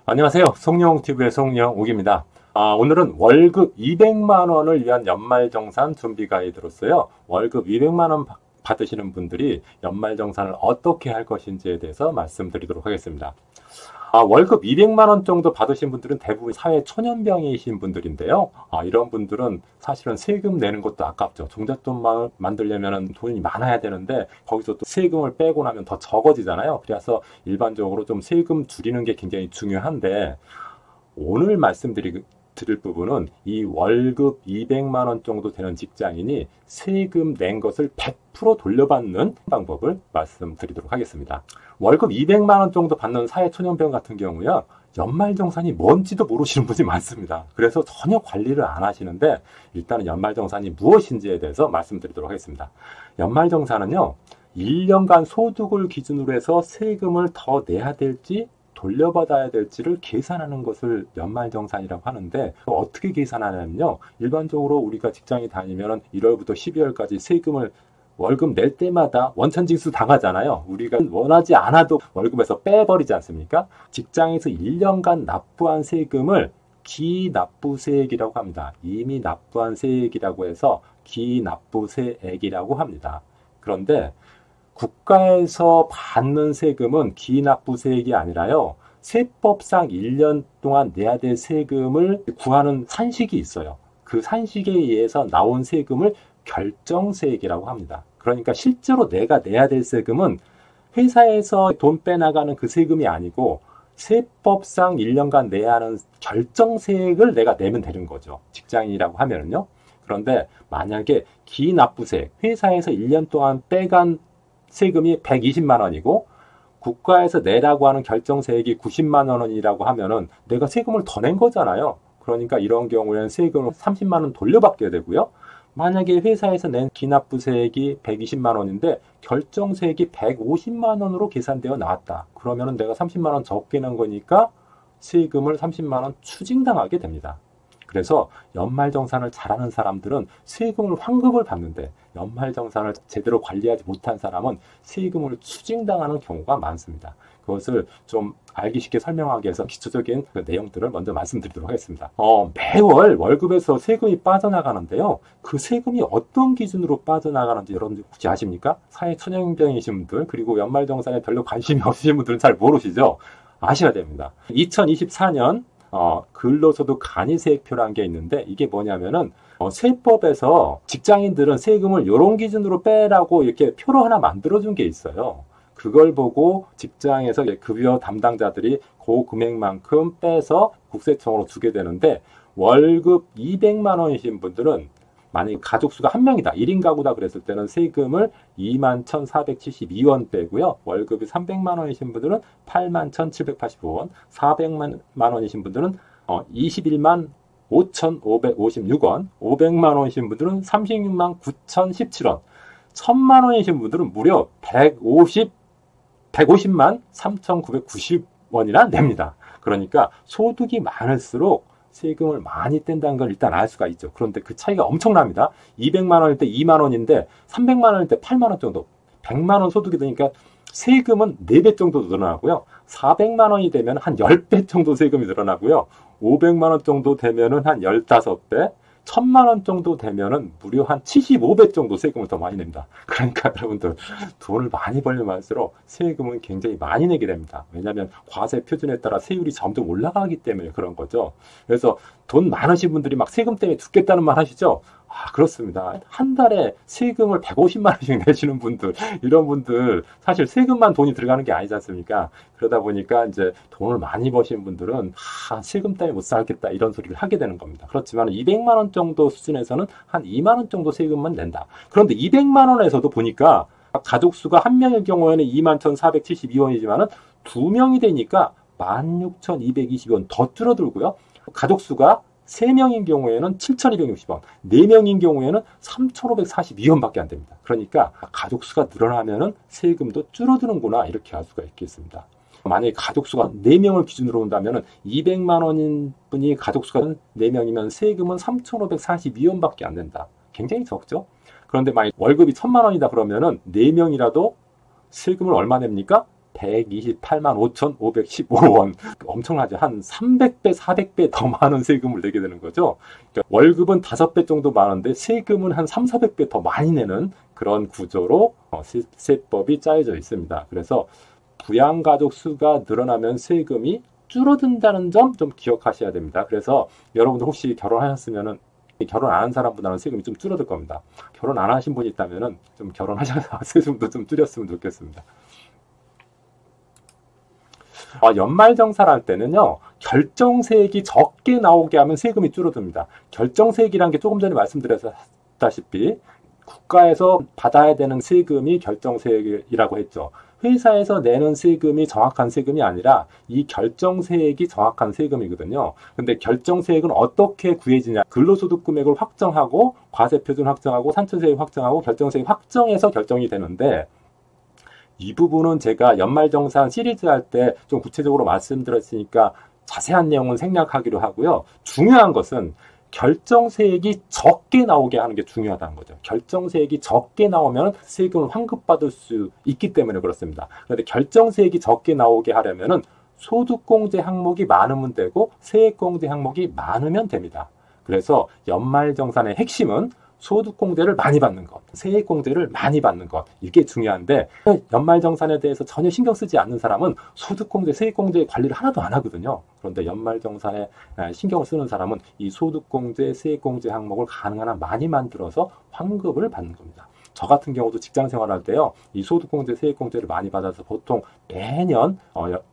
안녕하세요. 송영TV의 송영욱입니다. 오늘은 월급 200만 원을 위한 연말정산 준비 가이드로서요. 월급 200만 원 받으시는 분들이 연말정산을 어떻게 할 것인지에 대해서 말씀드리도록 하겠습니다. 월급 200만 원 정도 받으신 분들은 대부분 사회 초년병이신 분들인데요. 이런 분들은 사실은 세금 내는 것도 아깝죠. 종잣돈 만들려면 돈이 많아야 되는데 거기서 또 세금을 빼고 나면 더 적어지잖아요. 그래서 일반적으로 좀 세금 줄이는 게 굉장히 중요한데 오늘 말씀드릴 부분은 이 월급 200만 원 정도 되는 직장인이 세금 낸 것을 100% 돌려받는 방법을 말씀드리도록 하겠습니다. 월급 200만 원 정도 받는 사회초년병 같은 경우요. 연말정산이 뭔지도 모르시는 분이 많습니다. 그래서 전혀 관리를 안 하시는데 일단은 연말정산이 무엇인지에 대해서 말씀드리도록 하겠습니다. 연말정산은요. 1년간 소득을 기준으로 해서 세금을 더 내야 될지 돌려받아야 될지를 계산하는 것을 연말정산이라고 하는데 어떻게 계산하냐면요. 일반적으로 우리가 직장에 다니면 1월부터 12월까지 세금을 월급 낼 때마다 원천징수 당하잖아요. 우리가 원하지 않아도 월급에서 빼버리지 않습니까? 직장에서 1년간 납부한 세금을 기납부세액이라고 합니다. 이미 납부한 세액이라고 해서 기납부세액이라고 합니다. 그런데 국가에서 받는 세금은 기납부세액이 아니라요. 세법상 1년 동안 내야 될 세금을 구하는 산식이 있어요. 그 산식에 의해서 나온 세금을 결정세액이라고 합니다. 그러니까 실제로 내가 내야 될 세금은 회사에서 돈 빼나가는 그 세금이 아니고 세법상 1년간 내야 하는 결정세액을 내가 내면 되는 거죠. 직장인이라고 하면은요. 그런데 만약에 기납부세액, 회사에서 1년 동안 빼간 세금이 120만 원이고 국가에서 내라고 하는 결정세액이 90만 원이라고 하면은 내가 세금을 더 낸 거잖아요. 그러니까 이런 경우에는 세금을 30만 원 돌려받게 되고요. 만약에 회사에서 낸 기납부세액이 120만 원인데 결정세액이 150만 원으로 계산되어 나왔다. 그러면은 내가 30만 원 적게 낸 거니까 세금을 30만 원 추징당하게 됩니다. 그래서 연말정산을 잘하는 사람들은 세금을 환급을 받는데 연말정산을 제대로 관리하지 못한 사람은 세금을 추징당하는 경우가 많습니다. 그것을 좀 알기 쉽게 설명하기 위해서 기초적인 그 내용들을 먼저 말씀드리도록 하겠습니다. 매월 월급에서 세금이 빠져나가는데요. 그 세금이 어떤 기준으로 빠져나가는지 여러분들 혹시 아십니까? 사회초년병이신 분들 그리고 연말정산에 별로 관심이 없으신 분들은 잘 모르시죠? 아셔야 됩니다. 2024년 근로소득 간이세액표라는 게 있는데 이게 뭐냐면은 세법에서 직장인들은 세금을 이런 기준으로 빼라고 이렇게 표로 하나 만들어준 게 있어요. 그걸 보고 직장에서 급여 담당자들이 그 금액만큼 빼서 국세청으로 주게 되는데 월급 200만 원이신 분들은 만약에 가족 수가 한 명이다. 1인 가구다 그랬을 때는 세금을 21,472원 빼고요. 월급이 300만 원이신 분들은 81,785원, 400만 원이신 분들은 21만 5,556원, 500만 원이신 분들은 36만 9,017원, 1,000만 원이신 분들은 무려 150만 3,990원이나 냅니다. 그러니까 소득이 많을수록 세금을 많이 뗀다는 걸 일단 알 수가 있죠. 그런데 그 차이가 엄청납니다. 200만 원일 때 2만 원인데 300만 원일 때 8만 원 정도. 100만 원 소득이 되니까 세금은 4배 정도 늘어나고요. 400만 원이 되면 한 10배 정도 세금이 늘어나고요. 500만 원 정도 되면은 한 15배, 1000만 원 정도 되면은 무려 한 75배 정도 세금을 더 많이 냅니다. 그러니까 여러분들 돈을 많이 벌면 할수록 세금은 굉장히 많이 내게 됩니다. 왜냐하면 과세 표준에 따라 세율이 점점 올라가기 때문에 그런 거죠. 그래서 돈 많으신 분들이 막 세금 때문에 죽겠다는 말 하시죠? 그렇습니다. 한 달에 세금을 150만 원씩 내시는 분들, 이런 분들, 사실 세금만 돈이 들어가는 게 아니지 않습니까? 그러다 보니까 이제 돈을 많이 버시는 분들은, 세금 때문에 못 살겠다, 이런 소리를 하게 되는 겁니다. 그렇지만 200만 원 정도 수준에서는 한 2만 원 정도 세금만 낸다. 그런데 200만 원에서도 보니까 가족 수가 한 명의 경우에는 21,472원이지만은 2명이 되니까 16,220원 더 줄어들고요. 가족 수가 3명인 경우에는 7,260원, 4명인 경우에는 3,542원밖에 안 됩니다. 그러니까 가족 수가 늘어나면은 세금도 줄어드는구나 이렇게 알 수가 있겠습니다. 만약에 가족 수가 4명을 기준으로 본다면은 200만 원인 분이 가족 수가 4명이면 세금은 3,542원밖에 안 된다. 굉장히 적죠? 그런데 만약 월급이 1,000만 원이다 그러면은 4명이라도 세금을 얼마 냅니까? 128만 5,515원. 엄청나죠. 한 300배, 400배 더 많은 세금을 내게 되는 거죠. 그러니까 월급은 5배 정도 많은데 세금은 한 3, 400배 더 많이 내는 그런 구조로 세법이 짜여져 있습니다. 그래서 부양가족 수가 늘어나면 세금이 줄어든다는 점 좀 기억하셔야 됩니다. 그래서 여러분들 혹시 결혼하셨으면은 결혼 안 한 사람보다는 세금이 좀 줄어들 겁니다. 결혼 안 하신 분이 있다면은 좀 결혼하셔서 세금도 좀 줄였으면 좋겠습니다. 연말정산할 때는요, 결정세액이 적게 나오게 하면 세금이 줄어듭니다. 결정세액이라는 게 조금 전에 말씀드렸다시피 국가에서 받아야 되는 세금이 결정세액이라고 했죠. 회사에서 내는 세금이 정확한 세금이 아니라 이 결정세액이 정확한 세금이거든요. 근데 결정세액은 어떻게 구해지냐? 근로소득 금액을 확정하고 과세표준 확정하고 산천세액 확정하고 결정세액 확정해서 결정이 되는데 이 부분은 제가 연말정산 시리즈 할 때 좀 구체적으로 말씀드렸으니까 자세한 내용은 생략하기로 하고요. 중요한 것은 결정세액이 적게 나오게 하는 게 중요하다는 거죠. 결정세액이 적게 나오면 세금을 환급받을 수 있기 때문에 그렇습니다. 그런데 결정세액이 적게 나오게 하려면 소득공제 항목이 많으면 되고 세액공제 항목이 많으면 됩니다. 그래서 연말정산의 핵심은 소득공제를 많이 받는 것, 세액공제를 많이 받는 것, 이게 중요한데 연말정산에 대해서 전혀 신경 쓰지 않는 사람은 소득공제, 세액공제 관리를 하나도 안 하거든요. 그런데 연말정산에 신경을 쓰는 사람은 이 소득공제, 세액공제 항목을 가능한 한 많이 만들어서 환급을 받는 겁니다. 저 같은 경우도 직장 생활할 때요, 이 소득공제, 세액공제를 많이 받아서 보통 매년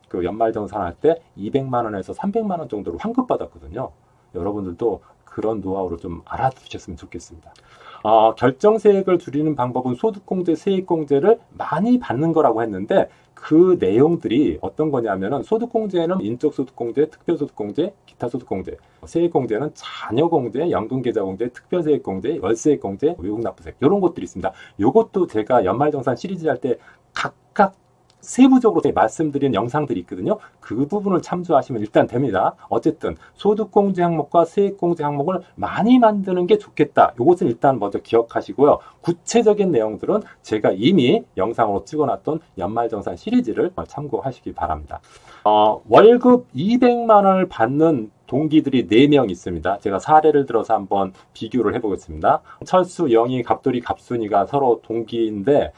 그 연말정산할 때 200만 원에서 300만 원 정도로 환급받았거든요. 여러분들도 그런 노하우를 좀 알아두셨으면 좋겠습니다. 결정세액을 줄이는 방법은 소득공제, 세액공제를 많이 받는 거라고 했는데 그 내용들이 어떤 거냐면은 소득공제는 인적소득공제, 특별소득공제, 기타소득공제, 세액공제는 자녀공제, 연금계좌공제, 특별세액공제, 월세액공제, 외국납부세액 이런 것들이 있습니다. 이것도 제가 연말정산 시리즈 할 때 각각 세부적으로 말씀드린 영상들이 있거든요. 그 부분을 참조하시면 일단 됩니다. 어쨌든 소득공제 항목과 세액공제 항목을 많이 만드는 게 좋겠다. 이것은 일단 먼저 기억하시고요. 구체적인 내용들은 제가 이미 영상으로 찍어놨던 연말정산 시리즈를 참고하시기 바랍니다. 월급 200만 원을 받는 동기들이 4명 있습니다. 제가 사례를 들어서 한번 비교를 해보겠습니다. 철수, 영희, 갑돌이, 갑순이가 서로 동기인데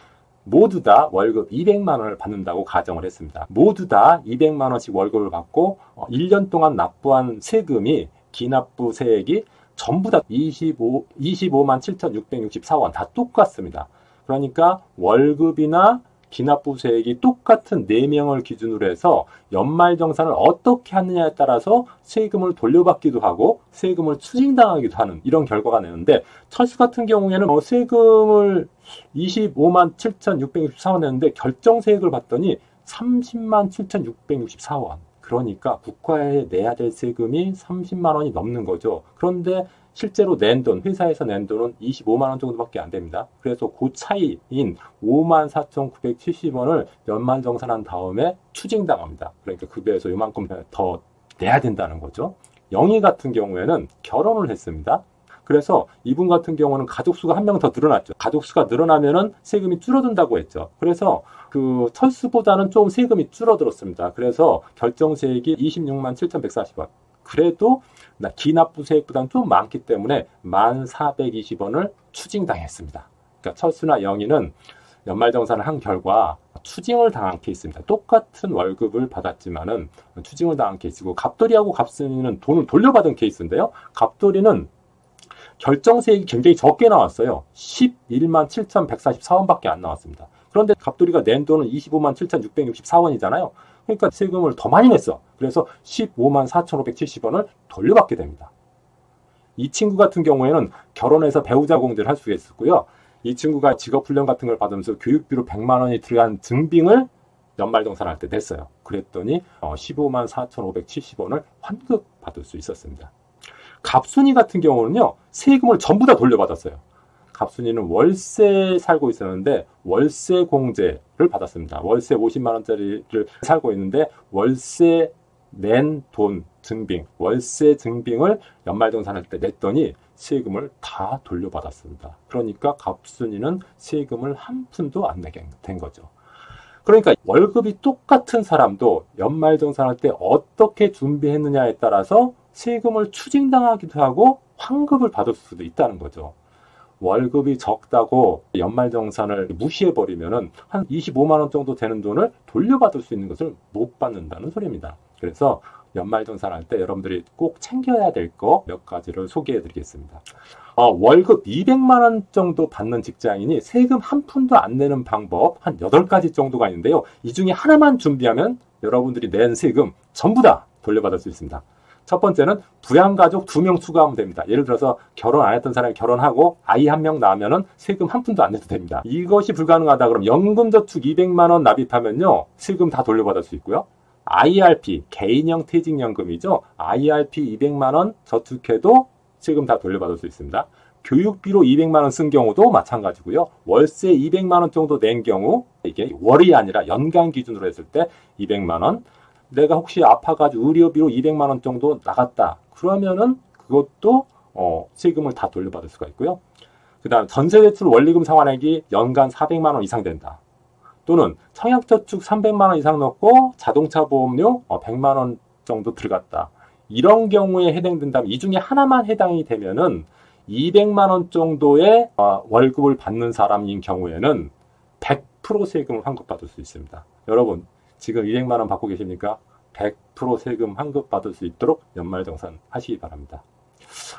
모두 다 월급 200만 원을 받는다고 가정을 했습니다. 모두 다 200만 원씩 월급을 받고 1년 동안 납부한 세금이 기납부 세액이 전부 다 25만 7,664원 다 똑같습니다. 그러니까 월급이나 기납부 세액이 똑같은 4명을 기준으로 해서 연말정산을 어떻게 하느냐에 따라서 세금을 돌려받기도 하고 세금을 추징당하기도 하는 이런 결과가 나는데 철수 같은 경우에는 세금을 25만 7,664원 냈는데 결정세액을 받더니 30만 7,664원. 그러니까 국가에 내야 될 세금이 30만 원이 넘는 거죠. 그런데 실제로 낸 돈, 회사에서 낸 돈은 25만 원 정도밖에 안 됩니다. 그래서 그 차이인 5만 4,970원을 연말정산한 다음에 추징당합니다. 그러니까 급여에서 이만큼 더 내야 된다는 거죠. 영희 같은 경우에는 결혼을 했습니다. 그래서 이분 같은 경우는 가족수가 한 명 더 늘어났죠. 가족수가 늘어나면은 세금이 줄어든다고 했죠. 그래서 그 철수보다는 좀 세금이 줄어들었습니다. 그래서 결정세액이 26만 7,140원. 그래도 기납부세액보다는 좀 많기 때문에 1,420원을 추징당했습니다. 그러니까 철수나 영희는 연말정산을 한 결과 추징을 당한 케이스입니다. 똑같은 월급을 받았지만은 추징을 당한 케이스고 갑돌이하고 갑순이는 돈을 돌려받은 케이스인데요. 갑돌이는 결정세액이 굉장히 적게 나왔어요. 11만 7,144원밖에 안 나왔습니다. 그런데 갑돌이가 낸 돈은 25만 7,664원이잖아요. 그러니까 세금을 더 많이 냈어. 그래서 15만 4,570원을 돌려받게 됩니다. 이 친구 같은 경우에는 결혼해서 배우자 공제를 할 수가 있었고요. 이 친구가 직업훈련 같은 걸 받으면서 교육비로 100만 원이 들어간 증빙을 연말정산할 때 냈어요. 그랬더니 15만 4,570원을 환급받을 수 있었습니다. 갑순이 같은 경우는요. 세금을 전부 다 돌려받았어요. 갑순이는 월세 살고 있었는데 월세 공제를 받았습니다. 월세 50만 원짜리를 살고 있는데 월세 낸 돈 증빙, 월세 증빙을 연말정산할 때 냈더니 세금을 다 돌려받았습니다. 그러니까 갑순이는 세금을 한 푼도 안 내게 된 거죠. 그러니까 월급이 똑같은 사람도 연말정산할 때 어떻게 준비했느냐에 따라서 세금을 추징당하기도 하고 환급을 받을 수도 있다는 거죠. 월급이 적다고 연말정산을 무시해버리면은 한 25만 원 정도 되는 돈을 돌려받을 수 있는 것을 못 받는다는 소리입니다. 그래서 연말정산할 때 여러분들이 꼭 챙겨야 될 거 몇 가지를 소개해 드리겠습니다. 월급 200만 원 정도 받는 직장인이 세금 한 푼도 안 내는 방법 한 8가지 정도가 있는데요. 이 중에 하나만 준비하면 여러분들이 낸 세금 전부 다 돌려받을 수 있습니다. 첫 번째는 부양가족 2명 추가하면 됩니다. 예를 들어서 결혼 안 했던 사람이 결혼하고 아이 1명 낳으면 세금 한 푼도 안 내도 됩니다. 이것이 불가능하다 그러면 연금저축 200만 원 납입하면요. 세금 다 돌려받을 수 있고요. IRP, 개인형 퇴직연금이죠. IRP 200만 원 저축해도 세금 다 돌려받을 수 있습니다. 교육비로 200만 원 쓴 경우도 마찬가지고요. 월세 200만 원 정도 낸 경우, 이게 월이 아니라 연간 기준으로 했을 때 200만 원, 내가 혹시 아파가지고 의료비로 200만 원 정도 나갔다. 그러면은 그것도 세금을 다 돌려받을 수가 있고요. 그 다음 전세대출 원리금 상환액이 연간 400만 원 이상 된다. 또는 청약저축 300만 원 이상 넣고 자동차 보험료 100만 원 정도 들어갔다. 이런 경우에 해당된다면 이 중에 하나만 해당이 되면은 200만 원 정도의 월급을 받는 사람인 경우에는 100% 세금을 환급받을 수 있습니다. 여러분 지금 200만 원 받고 계십니까? 100% 세금 환급받을 수 있도록 연말정산 하시기 바랍니다.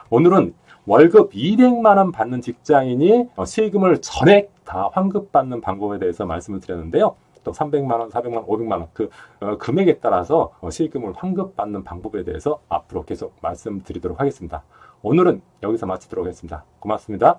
오늘은 월급 200만 원 받는 직장인이 세금을 전액 다 환급받는 방법에 대해서 말씀을 드렸는데요. 또 300만 원, 400만 원, 500만 원 그 금액에 따라서 세금을 환급받는 방법에 대해서 앞으로 계속 말씀드리도록 하겠습니다. 오늘은 여기서 마치도록 하겠습니다. 고맙습니다.